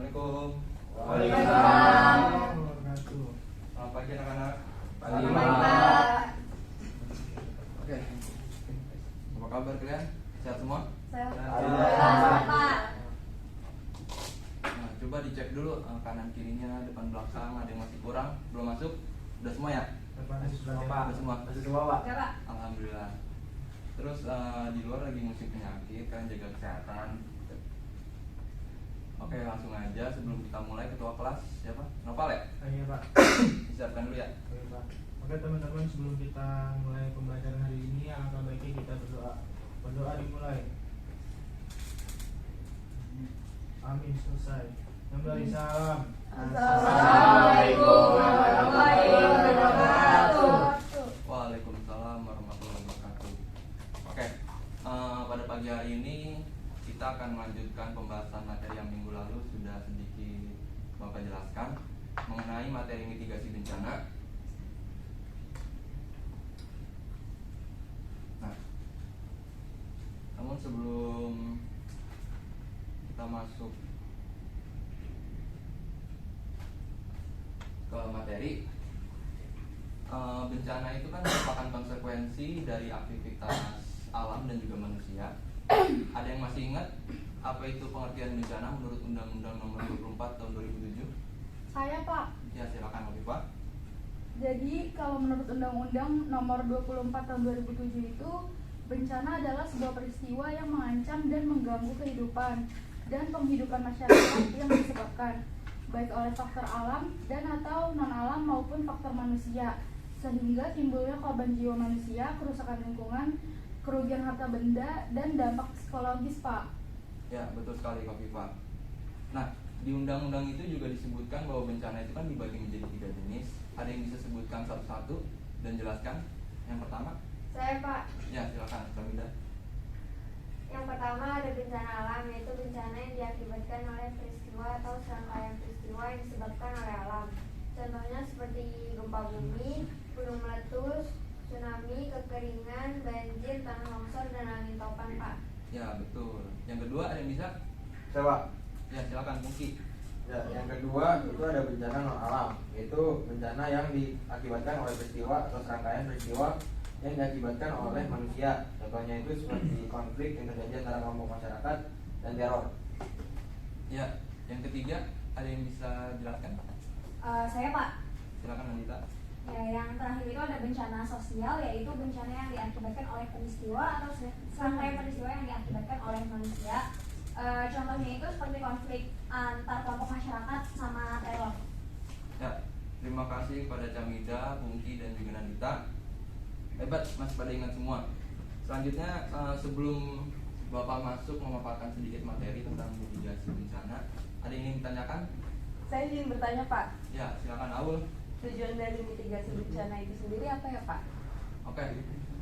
Assalamualaikum. Waalaikumsalam. Selamat pagi anak-anak. Pagi, Pak. Oke. Apa kabar kalian? Sehat semua? Sehat, Pak. Nah, coba dicek dulu kanan kirinya, depan belakang, ada yang masih kurang, belum masuk? Udah semua ya? Udah semua. Masih semua, Pak. Ya, Pak. Alhamdulillah. Terus di luar lagi musim penyakit, kalian jaga kesehatan. Oke, langsung aja sebelum kita mulai, ketua kelas siapa? Noval ya? Iya, Pak. Siapkan dulu ya. Oke, Pak. Oke, teman-teman, sebelum kita mulai pembelajaran hari ini, alangkah baiknya kita berdoa. Berdoa dimulai. Amin, selesai. Yang beri salam. Assalamualaikum warahmatullahi wabarakatuh. Waalaikumsalam warahmatullahi wabarakatuh. Oke, pada pagi hari ini kita akan melanjutkan pembahasan materi yang minggu lalu sudah sedikit Bapak jelaskan mengenai materi mitigasi bencana. Nah, namun sebelum kita masuk ke materi, bencana itu kan merupakan konsekuensi dari aktivitas alam dan juga manusia. Ada yang masih ingat apa itu pengertian bencana menurut Undang-Undang Nomor 24 Tahun 2007? Saya, Pak. Ya, silakan Pak. Jadi kalau menurut Undang-Undang Nomor 24 Tahun 2007 itu, bencana adalah sebuah peristiwa yang mengancam dan mengganggu kehidupan dan penghidupan masyarakat yang disebabkan baik oleh faktor alam dan atau non-alam maupun faktor manusia, sehingga timbulnya korban jiwa manusia, kerusakan lingkungan, kerugian harta benda, dan dampak psikologis, Pak. Ya, betul sekali Pak. Nah, di undang-undang itu juga disebutkan bahwa bencana itu kan dibagi menjadi 3 jenis. Ada yang bisa sebutkan satu-satu dan jelaskan? Yang pertama? Saya, Pak. Ya, silakan Kamida. Yang pertama ada bencana alam, yaitu bencana yang diakibatkan oleh peristiwa atau serangkaian peristiwa yang disebabkan oleh alam. Contohnya seperti gempa bumi, gunung meletus, tsunami, kekeringan, banjir, tanah longsor, dan angin topan, Pak. Ya, betul. Yang kedua ada yang bisa? Saya, Pak. Ya, silakan Pungki. Ya, yang kedua itu ada bencana non alam, yaitu bencana yang diakibatkan oleh peristiwa atau serangkaian peristiwa yang diakibatkan oleh manusia. Contohnya itu seperti konflik yang terjadi antara kelompok masyarakat dan teror. Ya, yang ketiga ada yang bisa jelaskan? Saya, Pak. Silakan Nandita. Ya, yang terakhir itu ada bencana sosial, yaitu bencana yang diakibatkan oleh peristiwa atau serangkaian peristiwa yang diakibatkan oleh manusia. Contohnya itu seperti konflik antar kelompok masyarakat sama teror. Ya, terima kasih kepada Camida, Pungki, dan juga Nandita. Hebat, masih pada ingat semua. Selanjutnya, sebelum Bapak masuk memaparkan sedikit materi tentang mitigasi bencana, ada yang ingin ditanyakan? Saya ingin bertanya, Pak, Ya, silakan Aul. tujuan dari mitigasi bencana itu sendiri apa ya, Pak? Oke,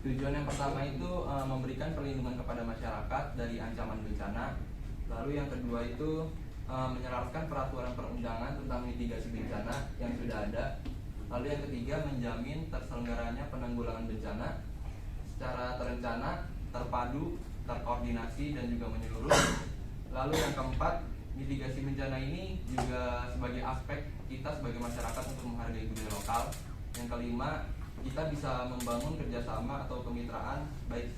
tujuan yang pertama itu memberikan perlindungan kepada masyarakat dari ancaman bencana. Lalu yang kedua itu menyelaraskan peraturan perundangan tentang mitigasi bencana yang sudah ada. Lalu yang ketiga menjamin terselenggaranya penanggulangan bencana secara terencana, terpadu, terkoordinasi, dan juga menyeluruh. Lalu yang keempat, mitigasi bencana ini juga sebagai aspek kita sebagai masyarakat untuk menghargai budaya lokal. Yang kelima, kita bisa membangun kerjasama atau kemitraan baik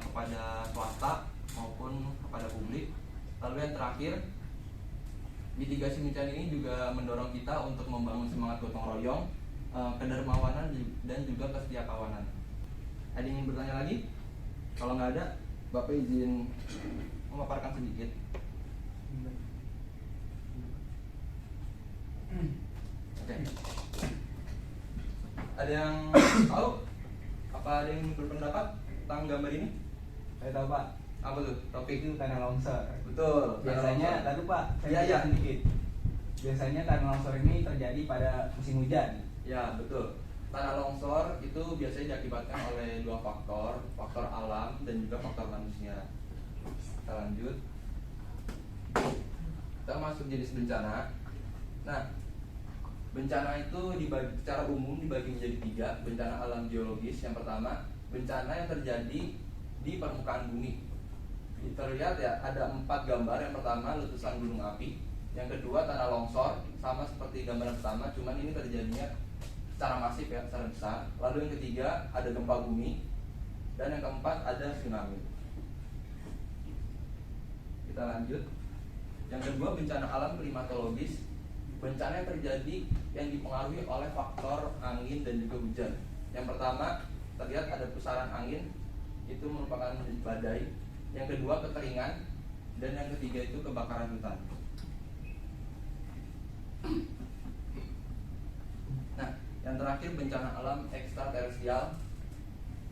kepada swasta maupun kepada publik. Lalu yang terakhir, mitigasi bencana ini juga mendorong kita untuk membangun semangat gotong royong, kedermawanan, dan juga kesetiakawanan. Ada yang ingin bertanya lagi? Kalau nggak ada, Bapak izin memaparkan sedikit. Oke. Ada yang tahu? Apa ada yang berpendapat tentang gambar ini? Saya tahu, Pak. Apa tuh? Topik Itu tanah longsor. betul. Biasanya, tadi Pak, saya Iya, iya. jelasin sedikit. Biasanya tanah longsor ini terjadi pada musim hujan. Ya, betul. Tanah longsor itu biasanya diakibatkan oleh dua faktor, faktor alam dan juga faktor manusia. Kita lanjut. Kita masuk jenis bencana. Nah, bencana itu secara umum dibagi menjadi 3. Bencana alam geologis yang pertama, bencana yang terjadi di permukaan bumi. Terlihat ya, ada 4 gambar. Yang pertama letusan gunung api, Yang kedua tanah longsor, sama seperti gambaran pertama, cuman ini terjadinya secara masif ya, secara besar. Lalu yang ketiga ada gempa bumi, dan yang keempat ada tsunami. Kita lanjut. Yang kedua bencana alam klimatologis, bencana yang terjadi yang dipengaruhi oleh faktor angin dan juga hujan. Yang pertama terlihat ada pusaran angin, itu merupakan badai. Yang kedua kekeringan, dan yang ketiga itu kebakaran hutan. Nah, yang terakhir bencana alam ekstraterestrial.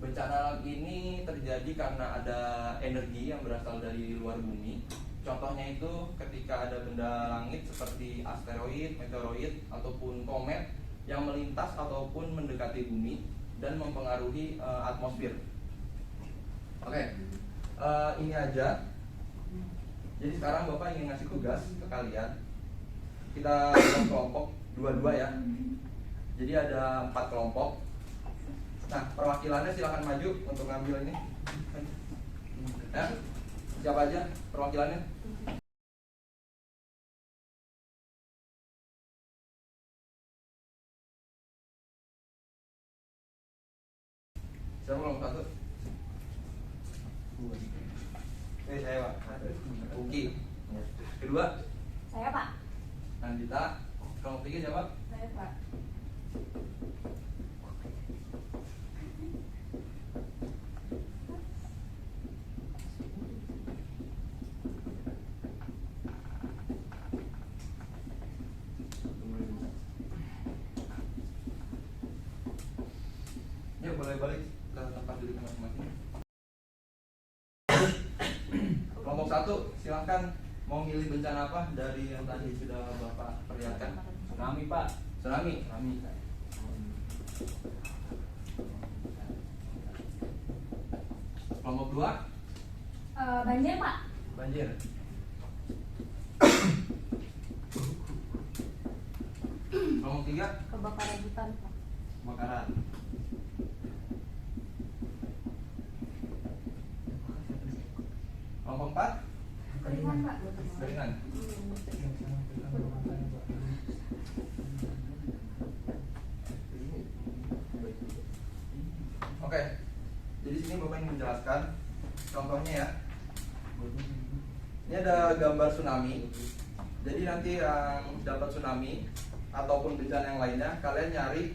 Bencana alam ini terjadi karena ada energi yang berasal dari luar bumi. Contohnya itu ketika ada benda langit seperti asteroid, meteoroid, ataupun komet yang melintas ataupun mendekati bumi dan mempengaruhi atmosfer. Oke, ini aja. Jadi sekarang Bapak ingin ngasih tugas ke kalian. Kita dalam kelompok dua-dua ya. Jadi ada 4 kelompok. Nah, perwakilannya silahkan maju untuk ngambil ini. Ya, siapa aja perwakilannya? Siapa kelompok 1? Saya Pak. Uki. Kedua? Saya Pak. Nandita. Kelompok 3 siapa? Saya Pak. Ya boleh balik ke tempat duduk masing-masing. Kelompok 1 silahkan mau milih bencana apa dari yang tadi sudah Bapak perlihatkan. Tsunami Pak. Tsunami. Kelompok 2 Banjir Pak. banjir. Kelompok 3 Kebakaran hutan Pak. kebakaran. Kelompok 4 Keringan Pak. keringan. Oke, jadi sini Bapak ingin menjelaskan contohnya ya. Ini ada gambar tsunami. Jadi nanti yang dapat tsunami ataupun bencana yang lainnya, kalian nyari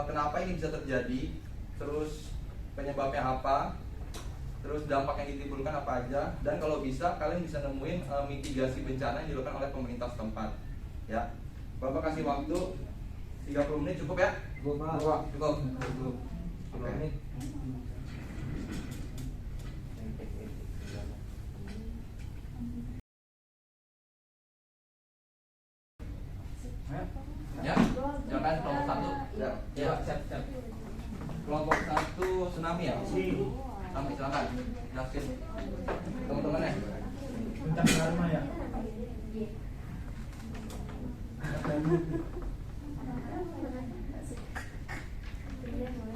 kenapa ini bisa terjadi, terus penyebabnya apa, terus dampak yang ditimbulkan apa aja, dan kalau bisa kalian bisa nemuin mitigasi bencana yang dilakukan oleh pemerintah setempat. Ya, Bapak kasih waktu 30 menit cukup ya? Cukup. Oke. Ya, silakan kelompok 1. Ya, siap. Kelompok 1 tsunami ya? Tsunami, silakan. Jelasin teman-teman ya. Bencana karma ya.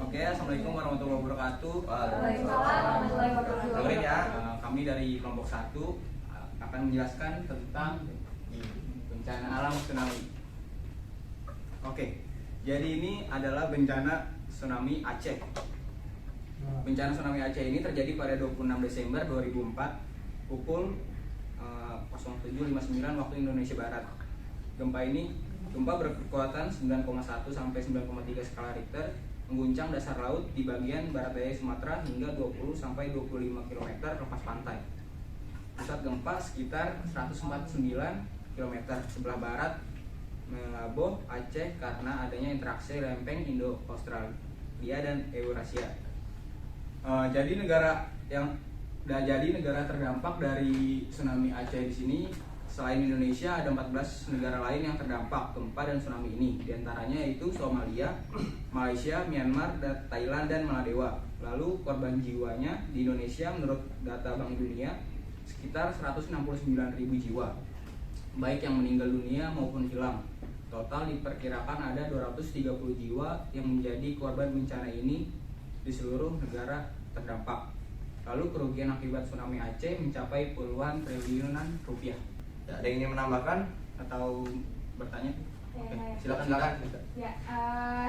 Oke, assalamualaikum warahmatullahi wabarakatuh. Dengerin ya. Kami dari kelompok 1 akan menjelaskan tentang bencana alam tsunami. Oke, jadi ini adalah bencana tsunami Aceh. Bencana tsunami Aceh ini terjadi pada 26 Desember 2004 pukul 07.59 waktu Indonesia Barat. Gempa berkekuatan 9,1 sampai 9,3 skala Richter mengguncang dasar laut di bagian barat daya Sumatera hingga 20 sampai 25 km lepas pantai. Pusat gempa sekitar 149 km sebelah barat Melaboh, Aceh karena adanya interaksi lempeng Indo-Australia dan Eurasia. Jadi negara terdampak dari tsunami Aceh di sini selain Indonesia ada 14 negara lain yang terdampak gempa dan tsunami ini. Di antaranya yaitu Somalia, Malaysia, Myanmar, Thailand dan Maladewa. Lalu korban jiwanya di Indonesia menurut data Bank Dunia sekitar 169.000 jiwa, baik yang meninggal dunia maupun hilang. Total diperkirakan ada 230 jiwa yang menjadi korban bencana ini di seluruh negara terdampak. Lalu kerugian akibat tsunami Aceh mencapai puluhan triliunan rupiah. Ya, ada yang ingin menambahkan? atau bertanya? Oke, Ya, silakan. Ya,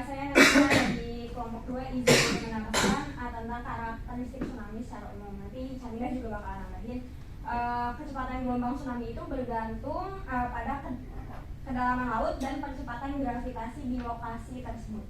saya dari kelompok 2 izin menambahkan tentang karakteristik tsunami secara umum. Nanti Camila juga bakal nambahin. Kecepatan gelombang tsunami itu bergantung pada kedalaman laut dan percepatan gravitasi di lokasi tersebut.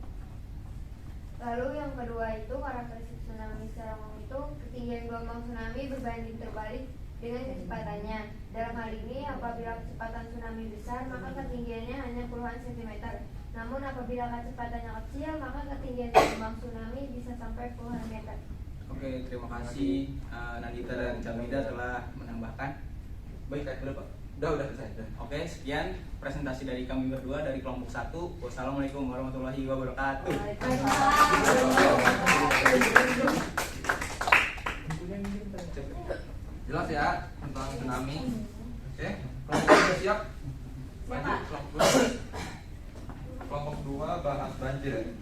Lalu yang kedua itu karakteristik tsunami secara umum itu ketinggian gelombang tsunami berbanding terbalik dengan kecepatannya. Dalam hal ini apabila kecepatan tsunami besar maka ketinggiannya hanya puluhan sentimeter. Namun apabila kecepatannya kecil maka ketinggian gelombang tsunami bisa sampai puluhan meter. Oke, terima kasih Nandita dan Camida telah menambahkan. Baik, udah Pak. Udah selesai. Oke, sekian presentasi dari kami berdua dari kelompok 1. Wassalamualaikum warahmatullahi wabarakatuh. Jelas ya tentang tsunami. Oke, kelompok sudah siap? Lanjut kelompok 2 bahas banjir.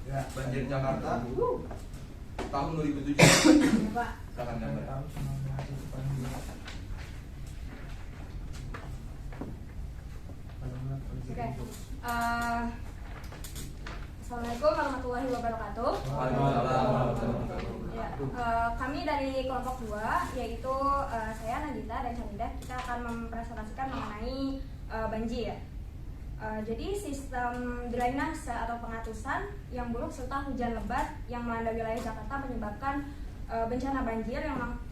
Ya, banjir Jakarta tahun 2007. Silakan gambar. Oke. Assalamualaikum warahmatullahi wabarakatuh. Ya, kami dari kelompok 2 yaitu saya Nandita dan Camida, kita akan mempresentasikan mengenai banjir. Jadi sistem drainase atau pengatusan yang buruk serta hujan lebat yang melanda wilayah Jakarta menyebabkan bencana banjir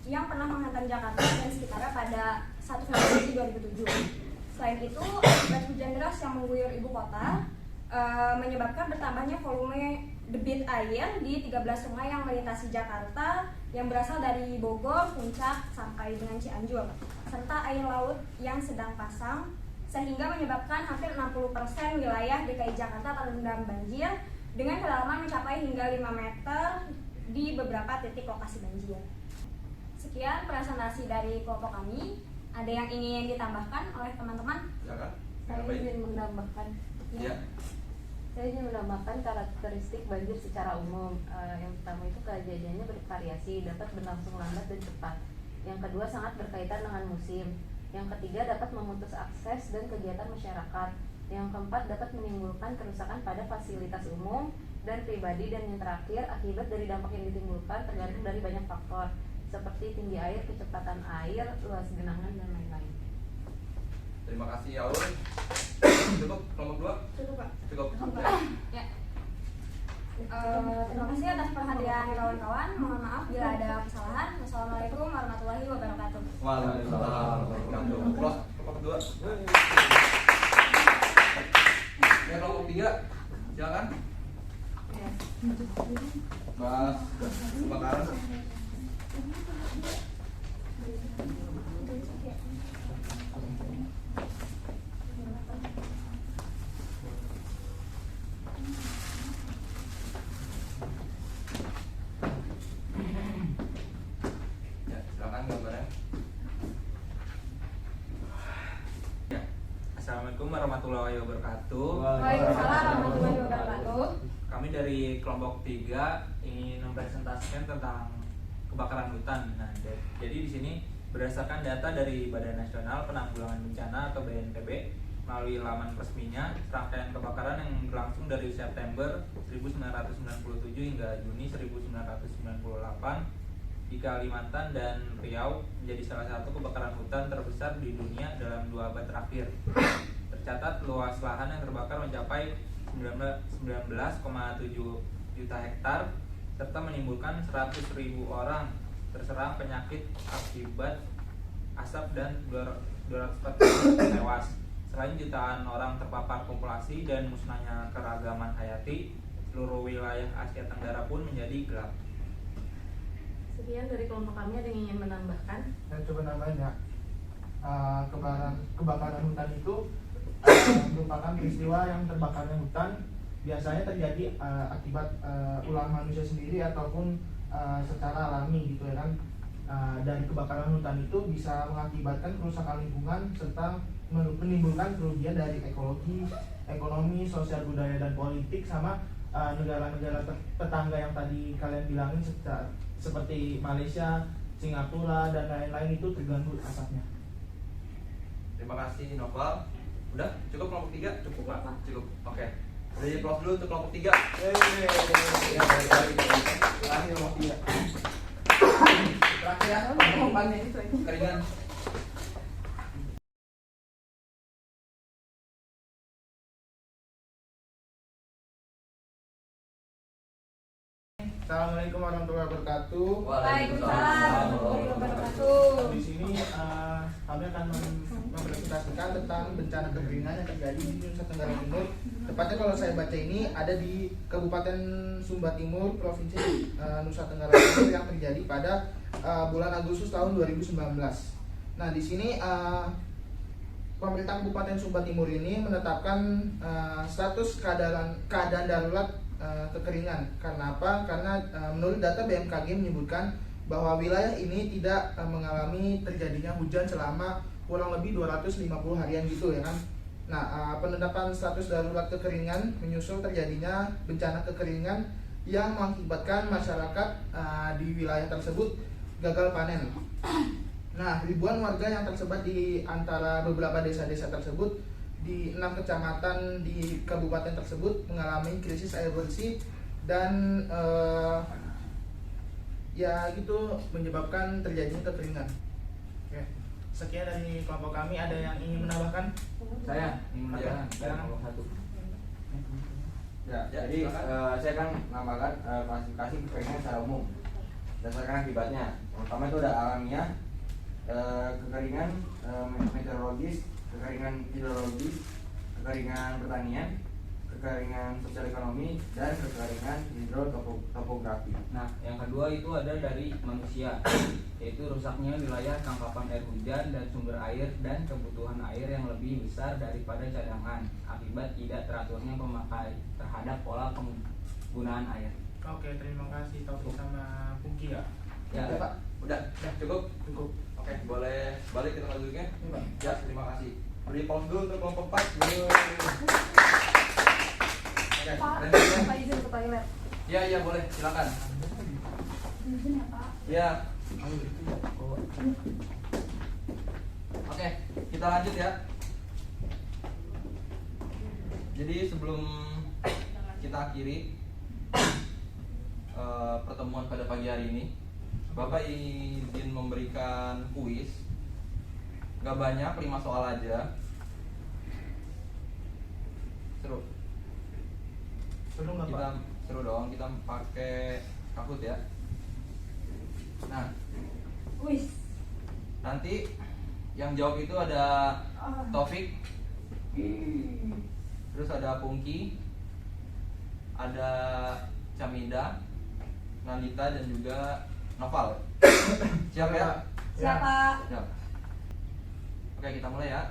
yang pernah menghantam Jakarta dan sekitarnya pada 1 Februari 2007. Selain itu, akibat hujan deras yang mengguyur ibu kota menyebabkan bertambahnya volume debit air di 13 sungai yang melintasi Jakarta yang berasal dari Bogor, Puncak, sampai dengan Cianjur, serta air laut yang sedang pasang sehingga menyebabkan hampir 60% wilayah DKI Jakarta terendam banjir dengan kedalaman mencapai hingga 5 meter di beberapa titik lokasi banjir. Sekian presentasi dari kelompok kami. Ada yang ingin ditambahkan oleh teman-teman? Silakan. Saya ingin menambahkan. Ya. Saya ingin menambahkan karakteristik banjir secara umum. Yang pertama itu kejadiannya bervariasi, dapat berlangsung lambat dan cepat. Yang kedua sangat berkaitan dengan musim. Yang ketiga dapat memutus akses dan kegiatan masyarakat. Yang keempat dapat menimbulkan kerusakan pada fasilitas umum dan pribadi. Dan yang terakhir akibat dari dampak yang ditimbulkan tergantung dari banyak faktor seperti tinggi air, kecepatan air, luas genangan dan lain-lain. Terima kasih ya Aul. Cukup kelompok 2? Cukup, Pak. Cukup. Ya. Terima kasih atas perhatian kawan-kawan. Mohon maaf bila ada kesalahan. Wassalamualaikum warahmatullahi wabarakatuh. Waalaikumsalam warahmatullahi wabarakatuh. Close kelompok 2. Ya kelompok 3. Silakan. Bahas kebakaran. Ya, silakan gambarnya. Ya. Assalamualaikum warahmatullahi wabarakatuh. Waalaikumsalam warahmatullahi wabarakatuh. Kami dari kelompok 3 ingin mempresentasikan tentang kebakaran hutan. Nah, jadi di sini berdasarkan data dari Badan Nasional Penanggulangan Bencana atau BNPB melalui laman resminya, rangkaian kebakaran yang berlangsung dari September 1997 hingga Juni 1998 di Kalimantan dan Riau menjadi salah satu kebakaran hutan terbesar di dunia dalam 2 abad terakhir. Tercatat luas lahan yang terbakar mencapai 19,7 juta hektar serta menimbulkan 100.000 orang terserang penyakit akibat asap dan 240 tewas. Selain jutaan orang terpapar populasi dan musnahnya keragaman hayati, seluruh wilayah Asia Tenggara pun menjadi gelap. Sekian dari kelompok kami, ada yang ingin menambahkan? Saya coba nambahin ya. Kebakaran hutan itu merupakan peristiwa yang terbakarnya hutan biasanya terjadi akibat ulah manusia sendiri ataupun secara alami gitu ya kan. Dan kebakaran hutan itu bisa mengakibatkan kerusakan lingkungan serta menimbulkan kerugian dari ekologi, ekonomi, sosial budaya dan politik sama negara-negara tetangga yang tadi kalian bilangin seperti Malaysia, Singapura dan lain-lain itu terganggu asapnya. Terima kasih Noval. Udah cukup kelompok 3? Cukup Pak. Cukup. Oke. Udah di close dulu untuk kelompok 3. Ya, terakhir nomor 3. Terakhir ya, umpannya itu keringan. Assalamualaikum warahmatullahi wabarakatuh. Waalaikumsalam warahmatullahi wabarakatuh. Di sini kami akan mempresentasikan tentang bencana kekeringan yang terjadi di Nusa Tenggara Timur. Tepatnya kalau saya baca ini ada di Kabupaten Sumba Timur, Provinsi Nusa Tenggara Timur yang terjadi pada bulan Agustus tahun 2019. Nah, di sini pemerintah Kabupaten Sumba Timur ini menetapkan status keadaan darurat kekeringan. Karena apa? Karena menurut data BMKG menyebutkan bahwa wilayah ini tidak mengalami terjadinya hujan selama kurang lebih 250 harian gitu ya kan. Nah, penetapan status darurat kekeringan menyusul terjadinya bencana kekeringan yang mengakibatkan masyarakat di wilayah tersebut gagal panen. Nah, ribuan warga yang tersebar di antara beberapa desa-desa tersebut di 6 kecamatan di kabupaten tersebut mengalami krisis air bersih dan ya gitu menyebabkan terjadinya kekeringan. Oke. Sekian dari kelompok kami. Ada yang ingin menambahkan? Saya ingin menambahkan Ya. kelompok 1. Ya, jadi saya akan menambahkan klasifikasi kekeringan secara umum berdasarkan akibatnya. Yang pertama itu ada alamiah, kekeringan meteorologis, kekeringan hidrologis, kekeringan pertanian, kekeringan sosial ekonomi, dan kekeringan hidrotopografi. Nah, yang kedua itu ada dari manusia, yaitu rusaknya wilayah tangkapan air hujan dan sumber air dan kebutuhan air yang lebih besar daripada cadangan akibat tidak teraturnya pemakai terhadap pola penggunaan air. Oke, terima kasih Taufik sama Pungki ya. Ya, Pak. Udah cukup. Cukup. Oke, boleh balik kita duduknya. Ini, Pak. Ya, terima kasih. Beri pause dulu untuk kelompok 4. Oke, Pak, dan kemudian- Pak izin ke toilet. Ya, iya boleh, silakan. Izin ya Pak. Ya. Oke, kita lanjut ya. Jadi sebelum kita akhiri pertemuan pada pagi hari ini, Bapak izin memberikan kuis. Gak banyak, 5 soal aja. Seru. Seru nggak, Kita Pak? seru dong, kita pakai Kahoot ya. Nah, Wis. nanti yang jawab itu ada Taufik, terus ada Pungki, ada Camida, Nandita, dan juga Noval. Siap ya? Siapa? Siap. Oke, kita mulai ya.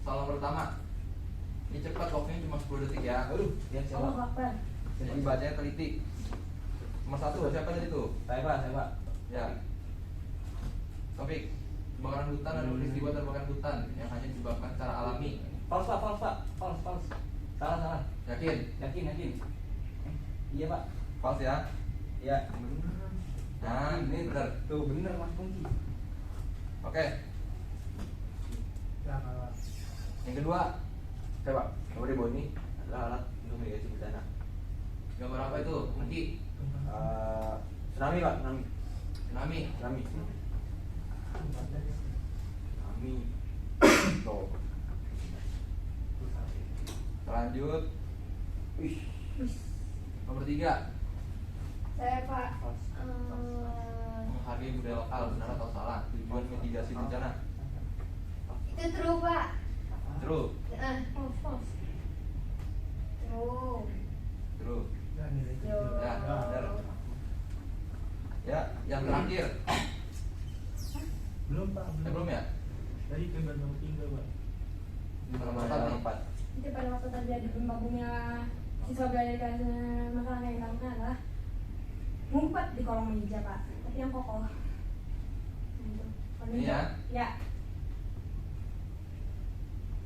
Soal pertama. Ini cepat, waktunya cuma 10 detik ya. Ya, Allah Akbar. Jadi bacanya teliti. Nomor 1, siapa tadi tuh? Saya Pak. Ya. Topik kebakaran hutan adalah peristiwa terbakaran hutan yang hanya disebabkan secara alami. False Pak. False. Salah. Yakin? Yakin. Iya Pak. False ya? Ya. Nah, ini benar. Tuh bener Mas Pungki. Oke. Ya, Pak. Yang kedua, Coba, nomor di bawah ini adalah alat untuk mitigasi bencana. gambar apa itu? Nanti Tsunami Pak, tsunami. tsunami. Tuh. Lanjut. Wih, Nomor 3, Saya Pak. menghargai budaya lokal, benar atau salah? Tujuan mitigasi bencana. Itu true Pak. True. False. True. Ya, nilai Yo. kecil. Ya, benar. Ya, yang terakhir. Belum, Pak. Belum ya? Tadi gambar nomor 3, Pak. Nomor 4 nih. 4. Itu pada waktu terjadi gempa bumi siswa belajar dari masalah yang dilakukan adalah ngumpet di kolong meja Pak, tapi yang kokoh. Gitu. Kalau Ini ya? Ya.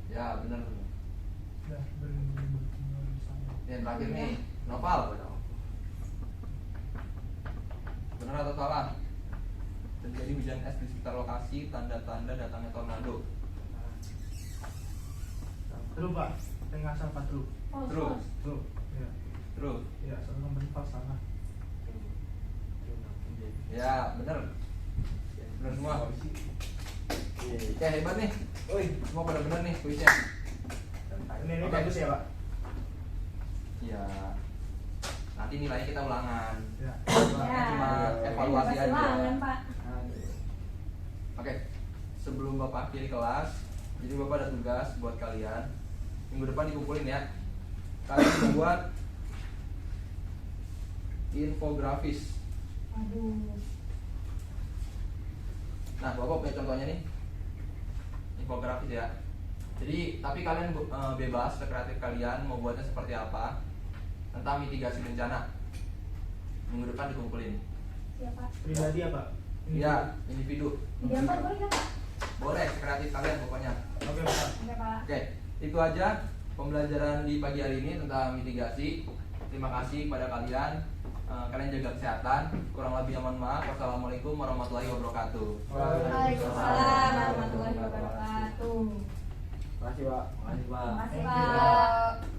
Ya, benar. Ya, benar. Yang terakhir nih, Noval. Benar atau salah? Terjadi hujan es di sekitar lokasi, tanda-tanda datangnya tornado. True Pak, tengah apa true? False, True. false. True. Ya, True. ya soal komponen pas salah. Ya, bener. Bener semua. Ya hebat nih. Woi, semua pada bener nih kuisnya. Ini Oke. bagus ya Pak. Ya. Nanti nilainya kita ulangan. Ya. Ini cuma evaluasi Pasti aja. ulangan, Pak. Oke. Sebelum Bapak akhiri kelas, jadi Bapak ada tugas buat kalian. Minggu depan dikumpulin ya. Kalian buat infografis. Aduh. Nah, Bapak punya contohnya nih. Infografis ya. Jadi, tapi kalian bebas sekreatif kalian mau buatnya seperti apa tentang mitigasi bencana. Minggu depan dikumpulin. Siapa? Pribadi ya Pak? Iya, individu. Di empat boleh nggak, Pak? Boleh sekreatif kalian pokoknya. Oke Pak. Oke, Pak. Oke, itu aja pembelajaran di pagi hari ini tentang mitigasi. Terima kasih kepada kalian. Kalian jaga kesehatan. Kurang lebih mohon maaf. Wassalamualaikum warahmatullahi wabarakatuh. Waalaikumsalam warahmatullahi wabarakatuh. Makasih Pak. Terima kasih, Thank you, Pak. Pak.